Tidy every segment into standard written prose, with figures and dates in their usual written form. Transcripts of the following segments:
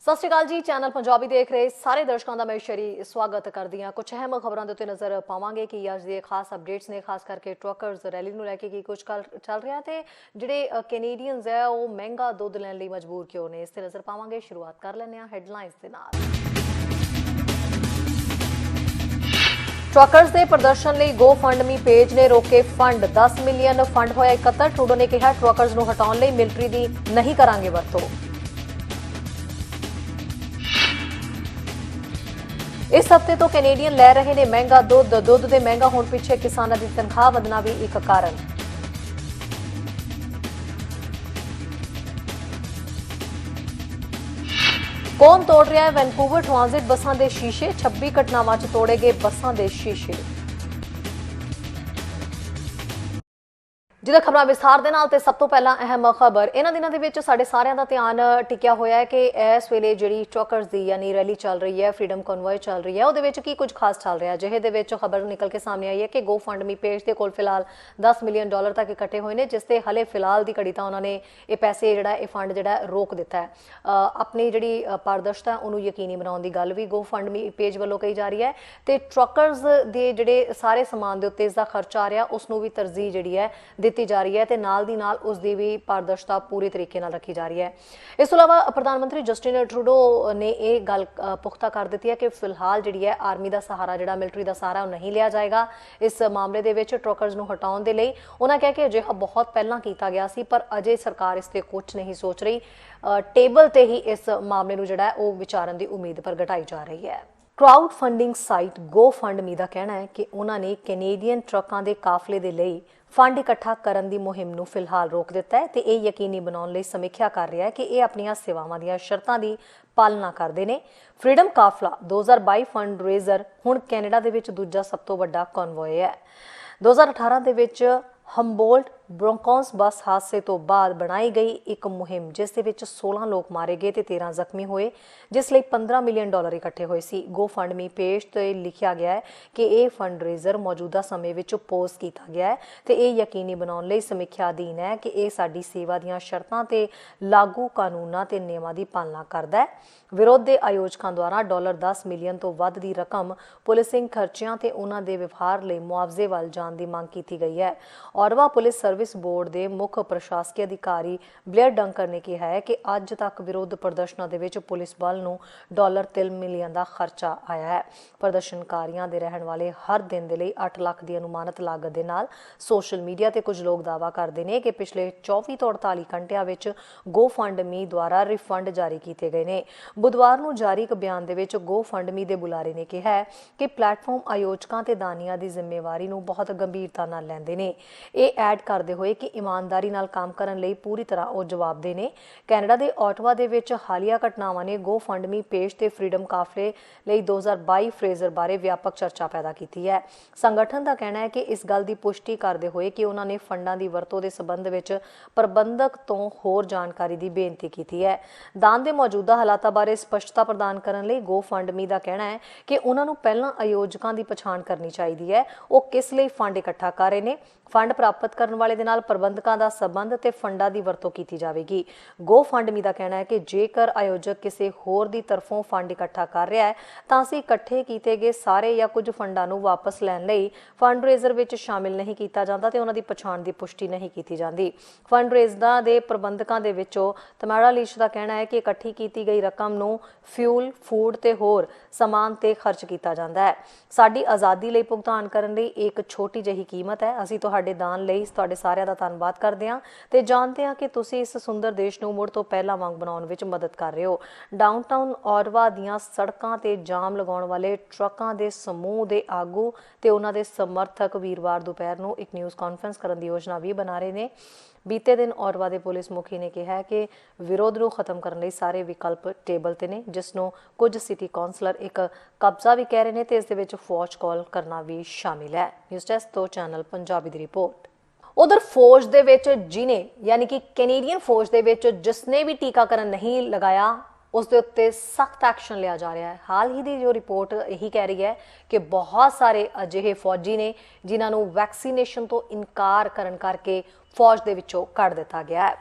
सत श्री अकाल जी। चैनल पंजाबी देख रहे सारे दर्शकों का मैं शरी स्वागत करती हाँ। कुछ अहम खबरों के उत्ते नज़र पावांगे कि अज के खास अपडेट्स ने, खास करके ट्रकर्स रैली को लैके की कुछ चल रहा है, जोड़े कैनेडियंस है वो महंगा दुध लैन लई मजबूर क्यों ने, इस नज़र पावांगे। शुरुआत कर लें हैडलाइंस के नाल। ट्रकर्स के प्रदर्शन लिए गो फंडमी पेज ने रोके फंड, 10 मिलियन फंड होया इकट्ठा। ट्रूडो ने कहा ट्रकर्स को हटाने लिए मिलटरी की नहीं करांगे वरतों। इस हफ्ते तो कैनेडियन लै रहे ने महंगा दुध। दुध के महंगा होने पिछे किसानों की तनख्वाह वधना भी एक कारण। कौन तोड़ रहा है वैनकूवर ट्रांजिट बसां के शीशे, 26 घटनावां च तोड़े गए बसां के शीशे। जिहदा खबरां विस्तार दे नाल ते सब तो पहला अहम खबर इन्हां दिनां दे विच साडे सारिआं दा ध्यान टिकिया होया है कि इस वेले जिहड़ी ट्रकर्स दी यानी रैली चल रही है, फ्रीडम कन्वॉय चल रही है, उहदे विच की कुछ खास चल रहा है। जिहदे विच खबर निकल के सामने आई है कि गो फंडमी पेज दे कोल फिलहाल 10 मिलियन डॉलर तक इकट्ठे हुए हैं, जिसते हले फिलहाल की घड़ी तो उन्होंने ये पैसे जिहड़ा ये फंड जिहड़ा रोक दिता है। अपनी जिहड़ी पारदर्शिता उन्होंने यकीनी बनाउण दी गल भी गो फंडमी पेज वालों कही जा रही है, तो ट्रकर्स दे जिहड़े सारे समान दे उत्ते इसदा खर्चा आ रहा उसनूं भी तरजीह जिहड़ी है दी जा रही है, ते नाल दी नाल उसकी भी पारदर्शिता पूरी तरीके नाल रखी जा रही है। इस तो इलावा प्रधानमंत्री जस्टिन ट्रूडो ने यह गल पुख्ता कर दी है कि फिलहाल जिहड़ी है आर्मी का सहारा जिहड़ा मिलटरी का सहारा नहीं लिया जाएगा। इस मामले दे विच ट्रकर्स नूं हटाउण दे लई उन्हां कहा कि अजिहा बहुत पहलां कीता गया सी, पर अजे सरकार इस ते कुछ नहीं सोच रही। टेबल ते ही इस मामले नूं जिहड़ा है वो विचारन की उम्मीद प्रगटाई जा रही है। क्राउड फंडिंग साइट गो फंडमी का कहना है कि उन्होंने कैनेडियन ट्रकों के काफले के लिए फंड इकट्ठा करने की मुहिम नूं फिलहाल रोक दिता है, तो यह यकीनी बनाने लई समीक्षा कर रहा है कि यह अपनी सेवावां दी शर्तां की पालना करते हैं। फ्रीडम काफला 2022 फंड रेजर हुण कैनेडा दे विच दूजा सब तो वड्डा कॉन्वॉय है। 2018 दे विच हम्बोल्ट ब्रोंकोस बस हादसे तो बाद बनाई गई एक मुहिम जिस दे विच 16 लोग मारे गए तो 13 जख्मी हुए, जिस लिए 15 मिलियन डॉलर इकट्ठे हुए सी। गो फंडमी पेज ते लिखा गया है कि यह फंड रेजर मौजूदा समय विच पोस्ट किया गया है, तो यह यकीनी बनाने लई समीक्षा अधीन है कि यह साडी सेवा दीआं शर्तां ते लागू कानूनां ते नियमां दी पालना करदा है। विरोध के आयोजकों द्वारा $10 मिलियन तो वध की रकम पुलिसिंग खर्चियां ते उन्हां दे व्यवहार लई मुआवजे वल जाण दी मंग की गई है। ऑटवा पुलिस सर्विस बोर्ड के मुख प्रशासकीय अधिकारी ब्लेयर डंकर ने कहा है कि अज तक विरोध प्रदर्शनों के विच पुलिस बल नूं $3 मिलियन का खर्चा आया है। प्रदर्शनकारियों के रहने वाले हर दिन के लिए 8 लाख की अनुमानित लागत के नाल सोशल मीडिया ते कुछ लोग दावा करते हैं कि पिछले 24 तो 48 घंटिया विच गो फंडमी द्वारा रिफंड जारी किए गए हैं। बुधवार नूं जारी एक बयान दे विच गो फंडमी के बुलारे ने कहा है कि प्लेटफॉर्म आयोजकों ते दानियां की जिम्मेवारी नूं बहुत गंभीरता नाल लैंदे ने। ਇਹ ਐਡ ਕਰਦੇ ਹੋਏ कि ईमानदारी नाल काम करन लई पूरी तरह ਉਹ जवाबदेह ने। कैनेडा के ऑटवा ਦੇ ਵਿੱਚ ਹਾਲੀਆ ਘਟਨਾਵਾਂ ने गो फंडमी पेज ਤੇ फ्रीडम काफले ਲਈ 2022 फ्रेजर बारे व्यापक चर्चा पैदा की है। संगठन का कहना है कि इस गल की पुष्टि करते हुए कि उन्होंने फंडों की वरतों के संबंध में प्रबंधक तो होर जानकारी की बेनती की है। दान के मौजूदा हालातों बारे स्पष्टता प्रदान करने लई गो फंडमी का कहना है कि उन्होंने पहला आयोजकों की पछाण करनी चाहिए है, वो किस लिए फंड इकट्ठा कर रहे हैं, फंड प्राप्त करने वाले दे नाल प्रबंधकों का संबंध ते फंडा की वरतों की जाएगी। गो फंडमी का कहना है कि जेकर आयोजक किसी होर की तरफों फंड इकट्ठा कर रहा है तो असीं इकट्ठे किए गए सारे या कुछ फंडों नूं वापस लैण लई फंड रेजर विच शामिल नहीं किया जाता ते उन्हां दी पछाण की पुष्टि नहीं की जाती। फंड रेजरां दे प्रबंधकों दे विचों तमाड़ा लीश का कहना है कि इकट्ठी की गई रकम नूं फ्यूल, फूड ते होर समान ते खर्च किया जाता है। साडी आज़ादी लई भुगतान करन लई एक छोटी जही कीमत है। असीं तुहाडे दान लई तुहाडे सारिਆਂ ਦਾ ਧੰਨਵਾਦ ਕਰਦੇ ਹਾਂ ਤੇ ਜਾਣਦੇ ਹਾਂ ਕਿ ਤੁਸੀਂ ਇਸ ਸੁੰਦਰ ਦੇਸ਼ ਨੂੰ ਮੁੜ ਤੋਂ ਪਹਿਲਾਂ ਵਾਂਗ ਬਣਾਉਣ ਵਿੱਚ ਮਦਦ ਕਰ ਰਹੇ ਹੋ। ਡਾਊਨਟਾਊਨ ਔਟਵਾ ਦੀਆਂ ਸੜਕਾਂ ਤੇ ਜਾਮ ਲਗਾਉਣ ਵਾਲੇ ਟਰੱਕਾਂ ਦੇ ਸਮੂਹ ਦੇ ਆਗੂ ਤੇ ਉਹਨਾਂ ਦੇ ਸਮਰਥਕ ਵੀਰਵਾਰ ਦੁਪਹਿਰ ਨੂੰ ਇੱਕ ਨਿਊਜ਼ ਕਾਨਫਰੰਸ ਕਰਨ ਦੀ ਯੋਜਨਾ ਵੀ ਬਣਾ ਰਹੇ ਨੇ। बीते दिन औरवा के पुलिस मुखी ने कहा है कि विरोध को खत्म करने लई सारे विकल्प टेबल ते ने, जिसनों कुछ सिटी कौंसलर एक कब्जा भी कह रहे हैं, तो इस दे विच फौज कॉल करना भी शामिल है। न्यूज़ डेस्क तो चैनल पंजाबी की रिपोर्ट। उधर फौज दे विच जिन्हें यानी कि कैनेडियन फौज दे विच जिसने भी टीकाकरण नहीं लगाया उस दे उत्ते सख्त एक्शन लिया जा रहा है। हाल ही की जो रिपोर्ट यही कह रही है कि बहुत सारे अजिहे फौजी ने जिन्होंने वैक्सीनेशन तो इनकार करन करके फौज दे विचों कढ़ दिता गया है।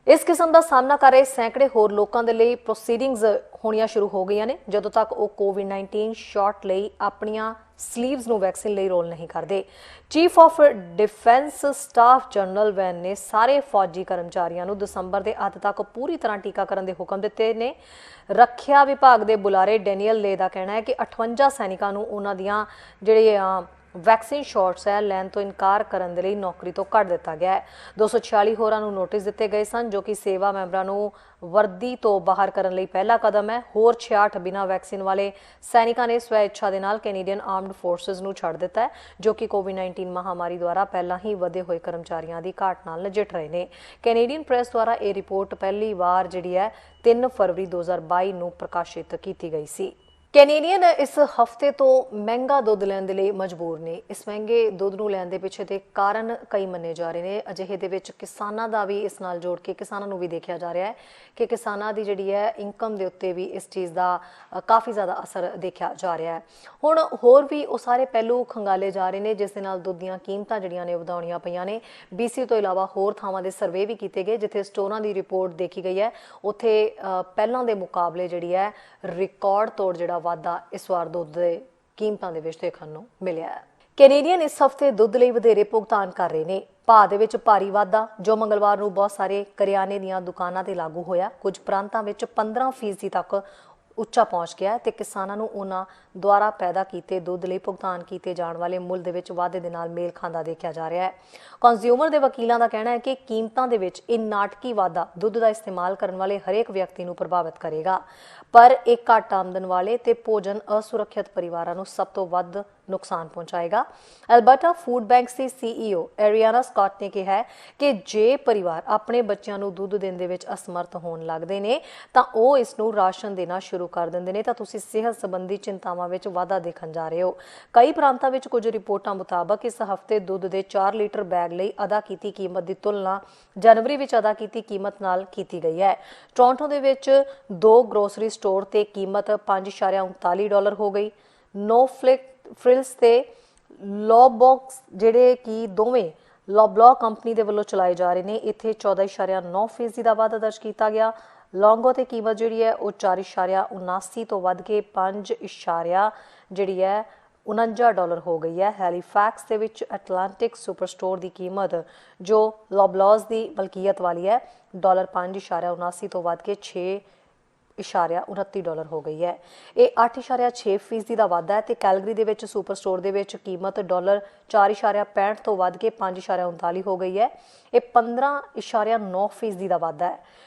ਇਸ ਕਿਸਮ ਦਾ ਸਾਹਮਣਾ ਕਰ ਰਹੇ ਸੈਂਕੜੇ ਹੋਰ ਲੋਕਾਂ ਦੇ ਲਈ ਪ੍ਰੋਸੀਡਿੰਗਸ ਹੋਣੀਆਂ ਸ਼ੁਰੂ ਹੋ ਗਈਆਂ ਨੇ ਜਦੋਂ ਤੱਕ ਉਹ ਕੋਵਿਡ-19 ਸ਼ਾਟ ਲਈ ਆਪਣੀਆਂ ਸਲੀਵਸ ਨੂੰ ਵੈਕਸੀਨ ਲਈ ਰੋਲ ਨਹੀਂ ਕਰਦੇ। Chief of defence staff general ਵੈਨ ਨੇ ਸਾਰੇ ਫੌਜੀ ਕਰਮਚਾਰੀਆਂ ਨੂੰ ਦਸੰਬਰ ਦੇ ਅੰਤ ਤੱਕ ਪੂਰੀ ਤਰ੍ਹਾਂ ਟੀਕਾਕਰਨ ਦੇ ਹੁਕਮ ਦਿੱਤੇ ਨੇ। ਰੱਖਿਆ ਵਿਭਾਗ ਦੇ ਬੁਲਾਰੇ ਡੈਨੀਅਲ ਲੇ ਦਾ ਕਹਿਣਾ ਹੈ ਕਿ 58 ਸੈਨਿਕਾਂ ਨੂੰ ਉਹਨਾਂ ਦੀਆਂ ਜਿਹੜੇ ਵੈਕਸੀਨ ਸ਼ਾਟਸ ਹੈ ਲੈਣ ਤੋਂ ਇਨਕਾਰ ਕਰਨ ਦੇ ਲਈ ਨੌਕਰੀ ਤੋਂ ਕੱਢ ਦਿੱਤਾ ਗਿਆ ਹੈ। 246 ਹੋਰਾਂ ਨੂੰ ਨੋਟਿਸ ਦਿੱਤੇ ਗਏ ਸਨ ਜੋ ਕਿ ਸੇਵਾ ਮੈਂਬਰਾਂ ਨੂੰ ਵਰਦੀ ਤੋਂ ਬਾਹਰ ਕਰਨ ਲਈ ਪਹਿਲਾ ਕਦਮ ਹੈ। ਹੋਰ 66 ਬਿਨਾਂ ਵੈਕਸੀਨ ਵਾਲੇ ਸੈਨਿਕਾਂ ਨੇ ਸਵੈ ਇੱਛਾ ਦੇ ਨਾਲ ਕੈਨੇਡੀਅਨ ਆਰਮਡ ਫੋਰਸਿਸ ਨੂੰ ਛੱਡ ਦਿੱਤਾ ਹੈ ਜੋ ਕਿ ਕੋਵਿਡ-19 ਮਹਾਮਾਰੀ ਦੁਆਰਾ ਪਹਿਲਾਂ ਹੀ ਵਧੇ ਹੋਏ ਕਰਮਚਾਰੀਆਂ ਦੀ ਘਾਟ ਨਾਲ ਨਜਿੱਠ ਰਹੇ ਨੇ। ਕੈਨੇਡੀਅਨ ਪ੍ਰੈਸ ਦੁਆਰਾ ਇਹ ਰਿਪੋਰਟ ਪਹਿਲੀ ਵਾਰ ਜਿਹੜੀ ਹੈ 3 ਫਰਵਰੀ 2022 ਨੂੰ ਪ੍ਰਕਾਸ਼ਿਤ ਕੀਤੀ ਗਈ ਸੀ। ਕੈਨੇਡੀਅਨ ਇਸ ਹਫਤੇ ਤੋਂ ਮਹਿੰਗਾ ਦੁੱਧ ਲੈਣ ਦੇ ਲਈ ਮਜਬੂਰ ਨੇ। ਇਸ ਮਹਿੰਗੇ ਦੁੱਧ ਨੂੰ ਲੈਣ ਦੇ ਪਿੱਛੇ ਦੇ ਕਾਰਨ ਕਈ ਮੰਨੇ ਜਾ ਰਹੇ ਨੇ। ਅਜਿਹੇ ਦੇ ਵਿੱਚ ਕਿਸਾਨਾਂ ਦਾ ਵੀ ਇਸ ਨਾਲ ਜੋੜ ਕੇ ਕਿਸਾਨਾਂ ਨੂੰ ਵੀ ਦੇਖਿਆ ਜਾ ਰਿਹਾ ਹੈ ਕਿ ਕਿਸਾਨਾਂ ਦੀ ਜਿਹੜੀ ਹੈ ਇਨਕਮ ਦੇ ਉੱਤੇ ਵੀ ਇਸ ਚੀਜ਼ ਦਾ ਕਾਫੀ ਜ਼ਿਆਦਾ ਅਸਰ ਦੇਖਿਆ ਜਾ ਰਿਹਾ ਹੈ। ਹੁਣ ਹੋਰ ਵੀ ਉਹ ਸਾਰੇ ਪਹਿਲੂ ਖੰਗਾਲੇ ਜਾ ਰਹੇ ਨੇ ਜਿਸ ਦੇ ਨਾਲ ਦੁੱਧ ਦੀਆਂ ਕੀਮਤਾਂ ਜਿਹੜੀਆਂ ਨੇ ਵਧਾਉਣੀਆਂ ਪਈਆਂ ਨੇ। BC ਤੋਂ ਇਲਾਵਾ ਹੋਰ ਥਾਵਾਂ ਦੇ ਸਰਵੇ ਵੀ ਕੀਤੇ ਗਏ ਜਿੱਥੇ ਸਟੋਰਾਂ ਦੀ ਰਿਪੋਰਟ ਦੇਖੀ ਗਈ ਹੈ ਉੱਥੇ ਪਹਿਲਾਂ ਦੇ ਮੁਕਾਬਲੇ ਜਿਹੜੀ ਹੈ ਰਿਕਾਰਡ ਤੋੜ ਜਿਹੜਾ ਵਾਧਾ ਇਸ ਵਾਰ ਦੁੱਧ ਦੇ ਕੀਮਤਾਂ ਦੇ ਵਿੱਚ ਦੇਖਣ ਨੂੰ ਮਿਲਿਆ ਹੈ। ਕੈਨੇਡੀਅਨ ਇਸ ਹਫਤੇ ਦੁੱਧ ਲਈ ਵਧੇਰੇ ਭੁਗਤਾਨ ਕਰ ਰਹੇ ਨੇ। ਭਾਅ ਦੇ ਵਿੱਚ ਭਾਰੀ ਵਾਧਾ ਜੋ ਮੰਗਲਵਾਰ ਨੂੰ ਬਹੁਤ ਸਾਰੇ ਕਰਿਆਨੇ ਦੀਆਂ ਦੁਕਾਨਾਂ ਤੇ ਲਾਗੂ ਹੋਇਆ। ਕੁਝ ਪ੍ਰਾਂਤਾਂ ਵਿੱਚ 15% ਤੱਕ ਉੱਚਾ ਪਹੁੰਚ ਗਿਆ ਤੇ ਕਿਸਾਨਾਂ ਨੂੰ ਉਹਨਾਂ ਦੁਆਰਾ ਪੈਦਾ ਕੀਤੇ ਦੁੱਧ ਲਈ ਭੁਗਤਾਨ ਕੀਤੇ ਜਾਣ ਵਾਲੇ ਮੁੱਲ ਦੇ ਵਿੱਚ ਵਾਧੇ ਦੇ ਨਾਲ ਮੇਲ ਖਾਂਦਾ ਦੇਖਿਆ ਜਾ ਰਿਹਾ ਹੈ। ਕੰਜ਼ਿਊਮਰ ਦੇ ਵਕੀਲਾਂ ਦਾ ਕਹਿਣਾ ਹੈ ਕਿ ਕੀਮਤਾਂ ਦੇ ਵਿੱਚ ਇਹ ਨਾਟਕੀ ਵਾਧਾ ਦੁੱਧ ਦਾ ਇਸਤੇਮਾਲ ਕਰਨ ਵਾਲੇ ਹਰੇਕ ਵਿਅਕਤੀ ਨੂੰ ਪ੍ਰਭਾਵਿਤ ਕਰੇਗਾ ਪਰ ਇਹ ਘੱਟ ਆਮਦਨ ਵਾਲੇ ਤੇ ਭੋਜਨ ਅਸੁਰੱਖਿਅਤ ਪਰਿਵਾਰਾਂ ਨੂੰ ਸਭ ਤੋਂ ਵੱਧ ਨੁਕਸਾਨ ਪਹੁੰਚਾਏਗਾ। ਐਲਬਰਟਾ ਫੂਡ ਬੈਂਕਸ ਦੀ CEO ਐਰੀਆਨਾ ਸਕਾਟ ਨੇ ਕਿਹਾ ਕਿ ਜੇ ਪਰਿਵਾਰ ਆਪਣੇ ਬੱਚਿਆਂ ਨੂੰ ਦੁੱਧ ਦੇਣ ਦੇ ਵਿੱਚ ਅਸਮਰਥ ਹੋਣ ਲੱਗਦੇ ਨੇ ਤਾਂ ਉਹ ਇਸ ਨੂੰ ਰਾਸ਼ਨ ਦੇਣਾ ਸ਼ੁਰੂ ਕਰ ਦਿੰਦੇ ਨੇ ਤਾਂ ਤੁਸੀਂ ਸਿਹਤ ਸੰਬੰਧੀ ਚਿੰਤਾਵਾਂ ਵਿੱਚ ਵਾਧਾ ਦੇਖਣ ਜਾ ਰਹੇ ਹੋ। ਕਈ ਪ੍ਰਾਂਤਾਂ ਵਿੱਚ ਕੁਝ ਰਿਪੋਰਟਾਂ ਮੁਤਾਬਕ ਇਸ ਹਫਤੇ ਦੁੱਧ ਦੇ 4 ਲੀਟਰ ਬੈਗ ਲਈ ਅਦਾ ਕੀਤੀ ਕੀਮਤ ਦੀ ਤੁਲਨਾ ਜਨਵਰੀ ਵਿੱਚ ਅਦਾ ਕੀਤੀ ਕੀਮਤ ਨਾਲ ਕੀਤੀ ਗਈ ਹੈ। ਟੋਰਾਂਟੋ ਦੇ ਵਿੱਚ 2 ਗਰੋਸਰੀ ਸਟੋਰ ਤੇ ਕੀਮਤ $5.39 ਹੋ ਗਈ। ਨੋਫਲਿਕ ਫ੍ਰਿਲਸ ਤੇ ਲੌਬੌਕਸ ਜਿਹੜੇ ਕਿ ਦੋਵੇਂ ਲੌਬਲੌਕ ਕੰਪਨੀ ਦੇ ਵੱਲੋਂ ਚਲਾਏ ਜਾ ਰਹੇ ਨੇ ਇੱਥੇ 14.9% ਦਾ ਵਾਧਾ ਦਰਜ ਕੀਤਾ ਗਿਆ। ਲੌਂਗੋ ਤੇ ਕੀਮਤ ਜਿਹੜੀ ਹੈ ਉਹ 4.79 ਤੋਂ ਵੱਧ ਕੇ 5 ਜਿਹੜੀ ਹੈ $49 ਹੋ ਗਈ ਹੈ। ਹੈਲੀਫੈਕਸ ਦੇ ਵਿੱਚ ਐਟਲਾਂਟਿਕ ਸੁਪਰ ਸਟੋਰ ਦੀ ਕੀਮਤ ਜੋ ਲੌਬਲੌਜ਼ ਦੀ ਮਲਕੀਅਤ ਵਾਲੀ ਹੈ $5.79 ਤੋਂ ਵੱਧ ਕੇ $6.29 ਹੋ ਗਈ ਹੈ। ਇਹ 8.6% ਦਾ ਵਾਧਾ ਹੈ ਤੇ ਕੈਲਗਰੀ ਦੇ ਵਿੱਚ ਸੁਪਰ ਸਟੋਰ ਦੇ ਵਿੱਚ ਕੀਮਤ $4.65 ਤੋਂ ਵੱਧ ਕੇ $5.39 ਹੋ ਗਈ ਹੈ। ਇਹ 15.9% ਦਾ ਵਾਧਾ ਹੈ।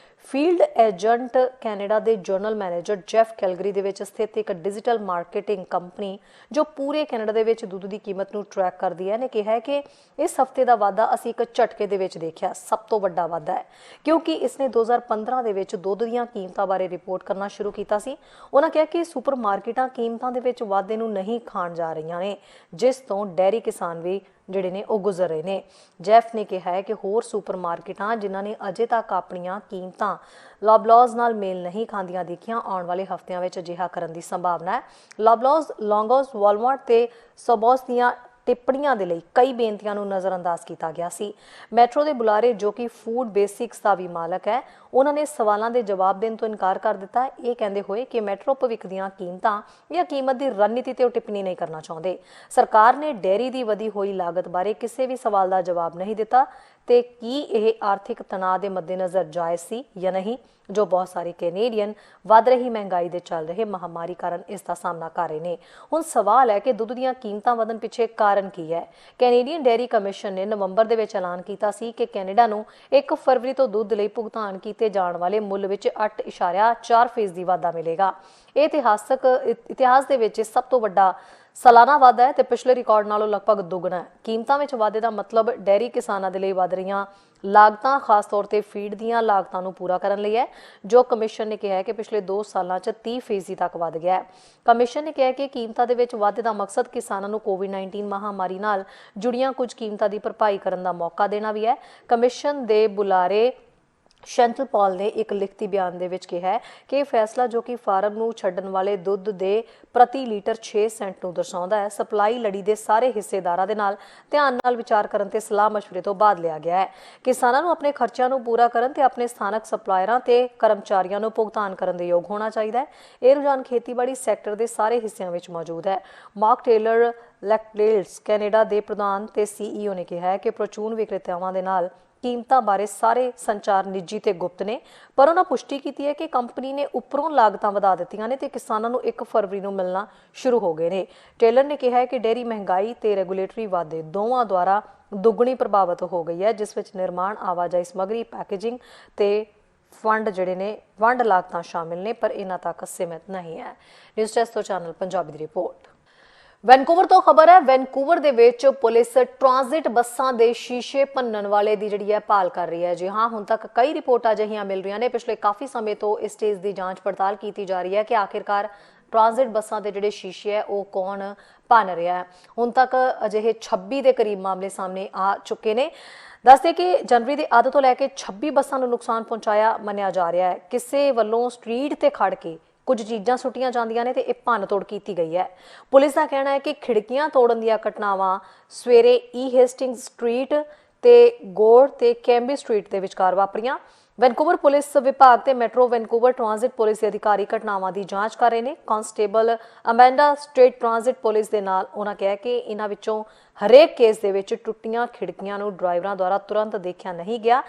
ਫੀਲਡ ਏਜੰਟ ਕੈਨੇਡਾ ਦੇ ਜਨਰਲ ਮੈਨੇਜਰ ਜੈਫ ਕੈਲਗਰੀ ਦੇ ਵਿੱਚ ਸਥਿਤ ਇੱਕ ਡਿਜੀਟਲ ਮਾਰਕੀਟਿੰਗ ਕੰਪਨੀ ਜੋ ਪੂਰੇ ਕੈਨੇਡਾ ਦੇ ਵਿੱਚ ਦੁੱਧ ਦੀ ਕੀਮਤ ਨੂੰ ਟਰੈਕ ਕਰਦੀ ਹੈ ਨੇ ਕਿਹਾ ਹੈ ਕਿ ਇਸ ਹਫਤੇ ਦਾ ਵਾਧਾ ਅਸੀਂ ਇੱਕ ਝਟਕੇ ਦੇ ਵਿੱਚ ਦੇਖਿਆ ਸਭ ਤੋਂ ਵੱਡਾ ਵਾਧਾ ਹੈ ਕਿਉਂਕਿ ਇਸਨੇ 2015 ਦੇ ਵਿੱਚ ਦੁੱਧ ਦੀਆਂ ਕੀਮਤਾਂ ਬਾਰੇ ਰਿਪੋਰਟ ਕਰਨਾ ਸ਼ੁਰੂ ਕੀਤਾ ਸੀ। ਉਹਨਾਂ ਕਿਹਾ ਕਿ ਸੁਪਰ ਮਾਰਕੀਟਾਂ ਕੀਮਤਾਂ ਦੇ ਵਿੱਚ ਵਾਧੇ ਨੂੰ ਨਹੀਂ ਖਾਣ ਜਾ ਰਹੀਆਂ ਨੇ ਜਿਸ ਤੋਂ ਡੈਰੀ ਕਿਸਾਨ ਵੀ ਜਿਹੜੇ ਨੇ ਉਹ ਗੁਜ਼ਰ ਰਹੇ ਨੇ। ਜੈਫ ਨੇ ਕਿਹਾ ਹੈ ਕਿ ਹੋਰ ਸੁਪਰ ਮਾਰਕੀਟਾਂ ਜਿਨ੍ਹਾਂ ਨੇ ਅਜੇ ਤੱਕ ਆਪਣੀਆਂ ਕੀਮਤਾਂ ਲੌਬਲੌਜ਼ ਨਾਲ ਮੇਲ ਨਹੀਂ ਖਾਂਦੀਆਂ ਦੇਖੀਆਂ ਆਉਣ ਵਾਲੇ ਹਫ਼ਤਿਆਂ ਵਿੱਚ ਅਜਿਹਾ ਕਰਨ ਦੀ ਸੰਭਾਵਨਾ ਹੈ। ਲੌਬਲੌਜ਼, ਲੌਂਗੋਸ, ਵਾਲਮਾਰਟ ਤੇ ਸੋਬੋਸ ਦੀਆਂ ਟਿੱਪਣੀਆਂ ਦੇ ਲਈ ਕਈ ਬੇਨਤੀਆਂ ਨੂੰ ਨਜ਼ਰਅੰਦਾਜ਼ ਕੀਤਾ ਗਿਆ ਸੀ। ਮੈਟਰੋ ਦੇ ਬੁਲਾਰੇ ਜੋ ਕਿ ਫੂਡ ਬੇਸਿਕਸ ਦਾ ਵੀ ਮਾਲਕ ਹੈ ਉਹਨਾਂ ਨੇ ਸਵਾਲਾਂ ਦੇ ਜਵਾਬ ਦੇਣ ਤੋਂ ਇਨਕਾਰ ਕਰ ਦਿੱਤਾ ਇਹ ਕਹਿੰਦੇ ਹੋਏ ਕਿ ਮੈਟਰੋ ਭਵਿੱਖ ਦੀਆਂ ਕੀਮਤਾਂ ਜਾਂ ਕੀਮਤ ਦੀ ਰਣਨੀਤੀ ਤੇ ਉਹ ਟਿੱਪਣੀ ਨਹੀਂ ਕਰਨਾ ਚਾਹੁੰਦੇ। ਸਰਕਾਰ ਨੇ ਡੇਅਰੀ ਦੀ ਵਧੀ ਹੋਈ ਲਾਗਤ ਬਾਰੇ ਕਿਸੇ ਵੀ ਸਵਾਲ ਦਾ ਜਵਾਬ ਨਹੀਂ ਦਿੱਤਾ ਤੇ ਕੀ ਇਹ ਆਰਥਿਕ ਤਣਾਅ ਦੇ ਮੱਦੇਨਜ਼ਰ ਜਾਇਜ਼ ਸੀ ਜਾਂ ਨਹੀਂ ਜੋ ਬਹੁਤ ਸਾਰੇ ਕੈਨੇਡੀਅਨ ਵੱਧ ਰਹੀ ਮਹਿੰਗਾਈ ਦੇ ਚੱਲ ਰਹੇ ਮਹਾਮਾਰੀ ਕਾਰਨ ਇਸ ਦਾ ਸਾਹਮਣਾ ਕਰ ਰਹੇ ਨੇ। ਹੁਣ ਸਵਾਲ ਹੈ ਕਿ ਦੁੱਧ ਦੀਆਂ ਕੀਮਤਾਂ ਵਧਣ ਪਿੱਛੇ ਕਾਰਨ ਕੀ ਹੈ। ਕੈਨੇਡੀਅਨ ਡੇਅਰੀ ਕਮਿਸ਼ਨ ਨੇ ਨਵੰਬਰ ਦੇ ਵਿੱਚ ਐਲਾਨ ਕੀਤਾ ਸੀ ਕਿ ਕੈਨੇਡਾ ਨੂੰ 1 ਫਰਵਰੀ ਤੋਂ ਦੁੱਧ ਲਈ ਭੁਗਤਾਨ ਕੀਤੇ ਜਾਣ ਵਾਲੇ ਮੁੱਲ ਵਿੱਚ 8.4% ਦੀ ਵਾਧਾ ਮਿਲੇਗਾ। ਇਹ ਇਤਿਹਾਸ ਦੇ ਵਿੱਚ ਸਭ ਤੋਂ ਵੱਡਾ ਸਾਲਾਨਾ ਵਾਧਾ ਹੈ ਤੇ ਪਿਛਲੇ ਰਿਕਾਰਡ ਨਾਲੋਂ ਲਗਭਗ ਦੁੱਗਣਾ ਹੈ। ਕੀਮਤਾਂ ਵਿੱਚ ਵਾਧੇ ਦਾ ਮਤਲਬ ਡੇਅਰੀ ਕਿਸਾਨਾਂ ਦੇ ਲਈ ਵਧ ਰਹੀਆਂ ਲਾਗਤਾਂ ਖਾਸ ਤੌਰ ਤੇ ਫੀਡ ਦੀਆਂ ਲਾਗਤਾਂ ਨੂੰ ਪੂਰਾ ਕਰਨ ਲਈ ਹੈ ਜੋ ਕਮਿਸ਼ਨ ਨੇ ਕਿਹਾ ਹੈ ਕਿ ਪਿਛਲੇ 2 ਸਾਲਾਂ 'ਚ 30% ਤੱਕ ਵਧ ਗਿਆ ਹੈ। ਕਮਿਸ਼ਨ ਨੇ ਕਿਹਾ ਕਿ ਕੀਮਤਾਂ ਦੇ ਵਿੱਚ ਵਾਧੇ ਦਾ ਮਕਸਦ ਕਿਸਾਨਾਂ ਨੂੰ ਕੋਵਿਡ-19 ਮਹਾਮਾਰੀ ਨਾਲ ਜੁੜੀਆਂ ਕੁਝ ਕੀਮਤਾਂ ਦੀ ਭਰਪਾਈ ਕਰਨ ਦਾ ਮੌਕਾ ਦੇਣਾ ਵੀ ਹੈ। ਕਮਿਸ਼ਨ ਦੇ ਬੁਲਾਰੇ ਸ਼ੈਂਟਲ ਪੌਲ ਨੇ ਇੱਕ ਲਿਖਤੀ ਬਿਆਨ ਦੇ ਵਿੱਚ ਕਿਹਾ ਹੈ ਕਿ ਇਹ ਫੈਸਲਾ ਜੋ ਕਿ ਫਾਰਮ ਨੂੰ ਛੱਡਣ ਵਾਲੇ ਦੁੱਧ ਦੇ ਪ੍ਰਤੀ ਲੀਟਰ 6 ਸੈਂਟ ਨੂੰ ਦਰਸਾਉਂਦਾ ਹੈ, ਸਪਲਾਈ ਲੜੀ ਦੇ ਸਾਰੇ ਹਿੱਸੇਦਾਰਾਂ ਦੇ ਨਾਲ ਧਿਆਨ ਨਾਲ ਵਿਚਾਰ ਕਰਨ ਤੇ ਸਲਾਹ ਮਸ਼ਵਰੇ ਤੋਂ ਬਾਅਦ ਲਿਆ ਗਿਆ ਹੈ। ਕਿਸਾਨਾਂ ਨੂੰ ਆਪਣੇ ਖਰਚਿਆਂ ਨੂੰ ਪੂਰਾ ਕਰਨ ਤੇ ਆਪਣੇ ਸਥਾਨਕ ਸਪਲਾਇਰਾਂ ਤੇ ਕਰਮਚਾਰੀਆਂ ਨੂੰ ਭੁਗਤਾਨ ਕਰਨ ਦੇ ਯੋਗ ਹੋਣਾ ਚਾਹੀਦਾ ਹੈ। ਇਹ ਰੁਝਾਨ ਖੇਤੀਬਾੜੀ ਸੈਕਟਰ ਦੇ ਸਾਰੇ ਹਿੱਸਿਆਂ ਵਿੱਚ ਮੌਜੂਦ ਹੈ। ਮਾਰਕ ਟੇਲਰ ਲੈਕਡੇਲਸ ਕੈਨੇਡਾ ਦੇ ਪ੍ਰਧਾਨ ਤੇ CEO ਨੇ ਕਿਹਾ ਹੈ ਕਿ ਪ੍ਰਚੂਨ ਵਿਕਰੇਤਾਵਾਂ ਦੇ ਨਾਲ ਕੀਮਤਾਂ ਬਾਰੇ ਸਾਰੇ ਸੰਚਾਰ ਨਿੱਜੀ ਤੇ ਗੁਪਤ ਨੇ, ਪਰ ਉਹਨਾਂ ਪੁਸ਼ਟੀ ਕੀਤੀ ਹੈ ਕਿ ਕੰਪਨੀ ਨੇ ਉੱਪਰੋਂ ਲਾਗਤਾਂ ਵਧਾ ਦਿੱਤੀਆਂ ਨੇ ਤੇ ਕਿਸਾਨਾਂ ਨੂੰ 1 ਫਰਵਰੀ ਨੂੰ ਮਿਲਣਾ ਸ਼ੁਰੂ ਹੋ ਗਏ ਨੇ। ਟੇਲਰ ਨੇ ਕਿਹਾ ਹੈ ਕਿ ਡੇਅਰੀ ਮਹਿੰਗਾਈ ਤੇ ਰੈਗੂਲੇਟਰੀ ਵਾਧੇ ਦੋਵਾਂ ਦੁਆਰਾ ਦੁੱਗਣੀ ਪ੍ਰਭਾਵਿਤ ਹੋ ਗਈ ਹੈ, ਜਿਸ ਵਿੱਚ ਨਿਰਮਾਣ, ਆਵਾਜਾਈ, ਸਮੱਗਰੀ, ਪੈਕੇਜਿੰਗ ਤੇ ਵੰਡ ਲਾਗਤਾਂ ਸ਼ਾਮਿਲ ਨੇ, ਪਰ ਇਹਨਾਂ ਤੱਕ ਸੀਮਿਤ ਨਹੀਂ ਹੈ। ਨਿਊਜ਼ ਡੈਸਕ ਤੋਂ ਚੈਨਲ ਪੰਜਾਬੀ ਦੀ ਰਿਪੋਰਟ। ਵੈਨਕੂਵਰ ਤੋਂ ਖਬਰ ਹੈ, ਵੈਨਕੂਵਰ ਦੇ ਵਿੱਚ ਪੁਲਿਸ ਟ੍ਰਾਂਜ਼ਿਟ ਬੱਸਾਂ ਦੇ ਸ਼ੀਸ਼ੇ ਭੰਨਣ ਵਾਲੇ ਦੀ ਜਿਹੜੀ ਹੈ ਭਾਲ ਕਰ ਰਹੀ ਹੈ। ਜੀ ਹਾਂ, ਹੁਣ ਤੱਕ ਕਈ ਰਿਪੋਰਟਾਂ ਅਜਿਹੀਆਂ ਮਿਲ ਰਹੀਆਂ ਨੇ। ਪਿਛਲੇ ਕਾਫੀ ਸਮੇਂ ਤੋਂ ਇਸ ਚੀਜ਼ ਦੀ ਜਾਂਚ ਪੜਤਾਲ ਕੀਤੀ ਜਾ ਰਹੀ ਹੈ ਕਿ ਆਖਿਰਕਾਰ ਟ੍ਰਾਂਜ਼ਿਟ ਬੱਸਾਂ ਦੇ ਜਿਹੜੇ ਸ਼ੀਸ਼ੇ ਹੈ ਉਹ ਕੌਣ ਭੰਨ ਰਿਹਾ ਹੈ। ਹੁਣ ਤੱਕ ਅਜਿਹੇ 26 ਦੇ ਕਰੀਬ ਮਾਮਲੇ ਸਾਹਮਣੇ ਆ ਚੁੱਕੇ ਨੇ। ਦੱਸਦੇ ਕਿ ਜਨਵਰੀ ਦੇ ਅੱਧ ਤੋਂ ਲੈ ਕੇ 26 ਬੱਸਾਂ ਨੂੰ ਨੁਕਸਾਨ ਪਹੁੰਚਾਇਆ ਮੰਨਿਆ ਜਾ ਰਿਹਾ ਹੈ। ਕਿਸੇ ਵੱਲੋਂ ਸਟਰੀਟ ਤੇ ਖੜ ਕੇ ਕੁਝ ਚੀਜ਼ਾਂ ਸੁੱਟੀਆਂ ਜਾਂਦੀਆਂ ਨੇ ਤੇ ਇਹ ਭੰਨ ਤੋੜ ਕੀਤੀ ਗਈ ਹੈ। ਪੁਲਿਸ ਦਾ ਕਹਿਣਾ ਹੈ ਕਿ ਖਿੜਕੀਆਂ ਤੋੜਨ ਦੀਆਂ ਘਟਨਾਵਾਂ ਸਵੇਰੇ ਹੀਸਟਿੰਗ ਸਟਰੀਟ ਤੇ ਗੋੜ ਤੇ ਕੈਂਬੀ ਸਟਰੀਟ ਦੇ ਵਿਚਕਾਰ ਵਾਪਰੀਆਂ। ਵੈਨਕੂਵਰ ਪੁਲਿਸ ਵਿਭਾਗ ਤੇ ਮੈਟਰੋ ਵੈਨਕੂਵਰ ਟ੍ਰਾਂਜ਼ਿਟ ਪੁਲਿਸ ਦੇ ਅਧਿਕਾਰੀ ਘਟਨਾਵਾਂ ਦੀ ਜਾਂਚ ਕਰ ਰਹੇ ਨੇ। ਕਾਂਸਟੇਬਲ ਅਮੈਂਡਾ ਸਟੇਟ ਟ੍ਰਾਂਜ਼ਿਟ ਪੁਲਿਸ ਦੇ ਨਾਲ ਉਹਨਾਂ ਕਿਹਾ ਕਿ ਇਹਨਾਂ ਵਿੱਚੋਂ ਹਰੇਕ ਕੇਸ ਦੇ ਵਿੱਚ ਟੁੱਟੀਆਂ ਖਿੜਕੀਆਂ ਨੂੰ ਡਰਾਈਵਰਾਂ ਦੁਆਰਾ ਤੁਰੰਤ ਦੇਖਿਆ ਨਹੀਂ ਗਿਆ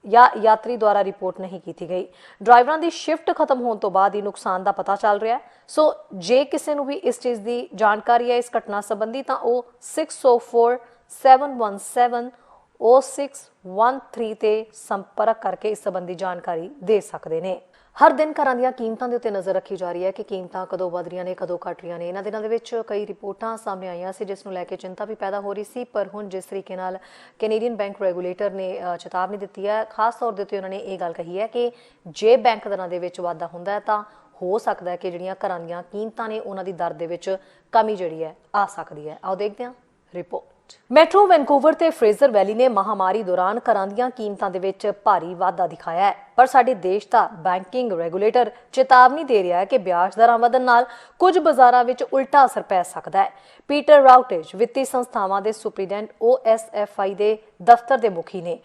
ਜਾਂ ਯਾਤਰੀ ਦੁਆਰਾ ਰਿਪੋਰਟ ਨਹੀਂ ਕੀਤੀ ਗਈ। ਡਰਾਈਵਰਾਂ ਦੀ ਸ਼ਿਫਟ ਖਤਮ ਹੋਣ ਤੋਂ ਬਾਅਦ ਹੀ ਨੁਕਸਾਨ ਦਾ ਪਤਾ ਚੱਲ ਰਿਹਾ ਹੈ। ਸੋ ਜੇ ਕਿਸੇ ਨੂੰ ਵੀ ਇਸ ਚੀਜ਼ ਦੀ ਜਾਣਕਾਰੀ ਹੈ ਇਸ ਘਟਨਾ ਸੰਬੰਧੀ ਤਾਂ ਉਹ 6047170613 ਤੇ ਸੰਪਰਕ ਕਰਕੇ ਇਸ ਸੰਬੰਧੀ ਜਾਣਕਾਰੀ ਦੇ ਸਕਦੇ ਨੇ। ਹਰ ਦਿਨ ਘਰਾਂ ਦੀਆਂ ਕੀਮਤਾਂ ਦੇ ਉੱਤੇ ਨਜ਼ਰ ਰੱਖੀ ਜਾ ਰਹੀ ਹੈ ਕਿ ਕੀਮਤਾਂ ਕਦੋਂ ਵਧ ਰਹੀਆਂ ਨੇ, ਕਦੋਂ ਘਟ ਰਹੀਆਂ ਨੇ। ਇਹਨਾਂ ਦਿਨਾਂ ਦੇ ਵਿੱਚ ਕਈ ਰਿਪੋਰਟਾਂ ਸਾਹਮਣੇ ਆਈਆਂ ਸੀ ਜਿਸ ਨੂੰ ਲੈ ਕੇ ਚਿੰਤਾ ਵੀ ਪੈਦਾ ਹੋ ਰਹੀ ਸੀ, ਪਰ ਹੁਣ ਜਿਸ ਤਰੀਕੇ ਨਾਲ ਕੈਨੇਡੀਅਨ ਬੈਂਕ ਰੈਗੂਲੇਟਰ ਨੇ ਚੇਤਾਵਨੀ ਦਿੱਤੀ ਹੈ, ਖਾਸ ਤੌਰ ਦੇ ਉੱਤੇ ਉਹਨਾਂ ਨੇ ਇਹ ਗੱਲ ਕਹੀ ਹੈ ਕਿ ਜੇ ਬੈਂਕ ਦਰਾਂ ਦੇ ਵਿੱਚ ਵਾਧਾ ਹੁੰਦਾ ਹੈ ਤਾਂ ਹੋ ਸਕਦਾ ਹੈ ਕਿ ਜਿਹੜੀਆਂ ਘਰਾਂ ਦੀਆਂ ਕੀਮਤਾਂ ਨੇ ਉਹਨਾਂ ਦੀ ਦਰ ਦੇ ਵਿੱਚ ਕਮੀ ਜਿਹੜੀ ਹੈ ਆ ਸਕਦੀ ਹੈ। ਆਓ ਦੇਖਦੇ ਹਾਂ ਰਿਪੋਰਟ। ਮੈਟਰੋ ਵੈਨਕੂਵਰ ਤੇ ਫਰੇਜ਼ਰ ਵੈਲੀ ਨੇ ਮਹਾਮਾਰੀ ਦੌਰਾਨ ਘਰਾਂ ਦੀਆਂ ਕੀਮਤਾਂ ਦੇ ਵਿੱਚ ਭਾਰੀ ਵਾਧਾ ਦਿਖਾਇਆ ਹੈ, ਪਰ ਸਾਡੇ ਦੇਸ਼ ਦਾ ਬੈਂਕਿੰਗ ਰੈਗੂਲੇਟਰ ਚੇਤਾਵਨੀ ਦੇ ਰਿਹਾ ਹੈ ਕਿ ਵਿਆਜ ਦਰਾਂ ਵਧਣ ਨਾਲ ਕੁਝ ਬਾਜ਼ਾਰਾਂ ਵਿੱਚ ਉਲਟਾ ਅਸਰ ਪੈ ਸਕਦਾ ਹੈ। ਪੀਟਰ ਰਾਊਟੇਜ ਵਿੱਤੀ ਸੰਸਥਾਵਾਂ ਦੇ ਸੁਪਰੀਡੈਂਟ OSFI ਦੇ ਦਫ਼ਤਰ ਦੇ ਮੁਖੀ ਨੇ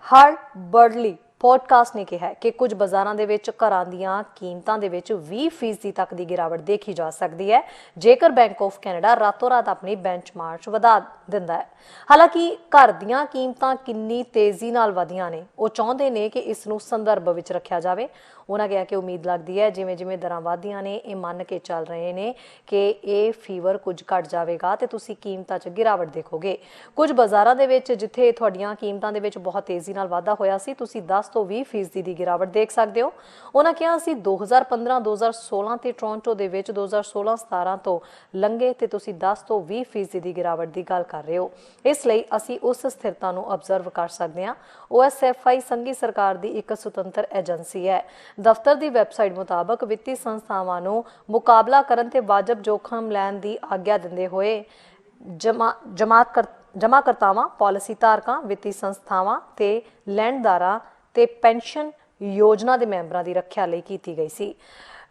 ਹਾਰਡ ਬਰਡਲੀ ਪੋਡਕਾਸਟ ਨੇ ਕਿਹਾ ਕਿ ਕੁਝ ਬਾਜ਼ਾਰਾਂ ਦੇ ਵਿੱਚ ਘਰਾਂ ਦੀਆਂ ਕੀਮਤਾਂ ਦੇ ਵਿੱਚ 20% ਤੱਕ ਦੀ ਗਿਰਾਵਟ ਦੇਖੀ ਜਾ ਸਕਦੀ ਹੈ ਜੇਕਰ ਬੈਂਕ ਆਫ ਕੈਨੇਡਾ ਰਾਤੋਂ ਰਾਤ ਆਪਣੀ ਬੈਂਚਮਾਰਕ ਵਧਾ ਦਿੰਦਾ ਹੈ। ਹਾਲਾਂਕਿ ਘਰ ਦੀਆਂ ਕੀਮਤਾਂ ਕਿੰਨੀ ਤੇਜ਼ੀ ਨਾਲ ਵਧੀਆਂ ਨੇ, ਉਹ ਚਾਹੁੰਦੇ ਨੇ ਕਿ ਇਸ ਨੂੰ ਸੰਦਰਭ ਵਿੱਚ ਰੱਖਿਆ ਜਾਵੇ। ਉਹਨਾਂ ਕਿਹਾ ਕਿ ਉਮੀਦ ਲੱਗਦੀ ਹੈ ਜਿਵੇਂ ਜਿਵੇਂ ਦਰਾਂ ਵਧਦੀਆਂ ਨੇ ਇਹ ਮੰਨ ਕੇ ਚੱਲ ਰਹੇ ਨੇ ਕਿ ਇਹ ਫੀਵਰ ਕੁਝ ਘਟ ਜਾਵੇਗਾ ਤੇ ਤੁਸੀਂ ਕੀਮਤਾਂ 'ਚ ਗਿਰਾਵਟ ਦੇਖੋਗੇ। ਕੁਝ ਬਾਜ਼ਾਰਾਂ ਦੇ ਵਿੱਚ ਜਿੱਥੇ ਤੁਹਾਡੀਆਂ ਕੀਮਤਾਂ ਦੇ ਵਿੱਚ ਬਹੁਤ ਤੇਜ਼ੀ ਨਾਲ ਵਾਧਾ ਹੋਇਆ ਸੀ, ਤੁਸੀਂ 10 ਤੋਂ 20% ਦੀ ਗਿਰਾਵਟ ਦੇਖ ਸਕਦੇ ਹੋ। ਉਹਨਾਂ ਕਿਹਾ ਅਸੀਂ 2015-2016 ਤੇ ਟੋਰਾਂਟੋ ਦੇ ਵਿੱਚ 2016-17 ਤੋਂ ਲੰਘੇ ਤੇ ਤੁਸੀਂ 10 ਤੋਂ 20% ਦੀ ਗਿਰਾਵਟ ਦੀ ਗੱਲ ਕਰ ਰਹੇ ਹੋ। ਇਸ ਲਈ ਅਸੀਂ ਉਸ ਸਥਿਰਤਾ ਨੂੰ ਅਬਜ਼ਰਵ ਕਰ ਸਕਦੇ ਹਾਂ। OSFI ਸੰਘੀ ਸਰਕਾਰ ਦੀ ਇੱਕ ਸੁਤੰਤਰ ਏਜੰਸੀ ਹੈ। ਦਫ਼ਤਰ ਦੀ ਵੈਬਸਾਈਟ ਮੁਤਾਬਕ ਵਿੱਤੀ ਸੰਸਥਾਵਾਂ ਨੂੰ ਮੁਕਾਬਲਾ ਕਰਨ ਤੇ ਵਾਜਬ ਜੋਖਮ ਲੈਣ ਦੀ ਆਗਿਆ ਦਿੰਦੇ ਹੋਏ ਜਮਾਕਰਤਾਵਾਂ, ਪਾਲਿਸੀ ਧਾਰਕਾਂ, ਵਿੱਤੀ ਸੰਸਥਾਵਾਂ ਤੇ ਲੈਣਦਾਰਾਂ ਤੇ ਪੈਨਸ਼ਨ ਯੋਜਨਾ ਦੇ ਮੈਂਬਰਾਂ ਦੀ ਰੱਖਿਆ ਲਈ ਕੀਤੀ ਗਈ ਸੀ।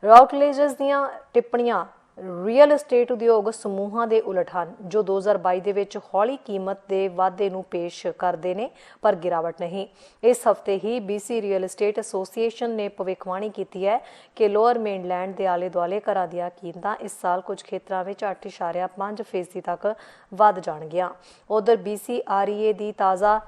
ਰਾਊਟਲੇਜਸ ਦੀਆਂ ਟਿੱਪਣੀਆਂ ਰੀਅਲ ਏਸਟੇਟ ਉਦਯੋਗ ਸਮੂਹਾਂ ਦੇ ਉਲਟ ਹਨ ਜੋ 2022 ਦੇ ਵਿੱਚ ਹੌਲੀ ਕੀਮਤ ਦੇ ਵਾਧੇ ਨੂੰ ਪੇਸ਼ ਕਰਦੇ ਨੇ ਪਰ ਗਿਰਾਵਟ ਨਹੀਂ। ਇਸ ਹਫ਼ਤੇ ਹੀ BC ਰੀਅਲ ਏਸਟੇਟ ਐਸੋਸੀਏਸ਼ਨ ਨੇ ਭਵਿੱਖਬਾਣੀ ਕੀਤੀ ਹੈ ਕਿ ਲੋਅਰ ਮੇਨਲੈਂਡ ਦੇ ਆਲੇ ਦੁਆਲੇ ਘਰਾਂ ਦੀਆਂ ਕੀਮਤਾਂ ਇਸ ਸਾਲ ਕੁਝ ਖੇਤਰਾਂ ਵਿੱਚ 8.5% ਤੱਕ ਵੱਧ ਜਾਣਗੀਆਂ। ਉਧਰ BC REA ਦੀ ਤਾਜ਼ਾ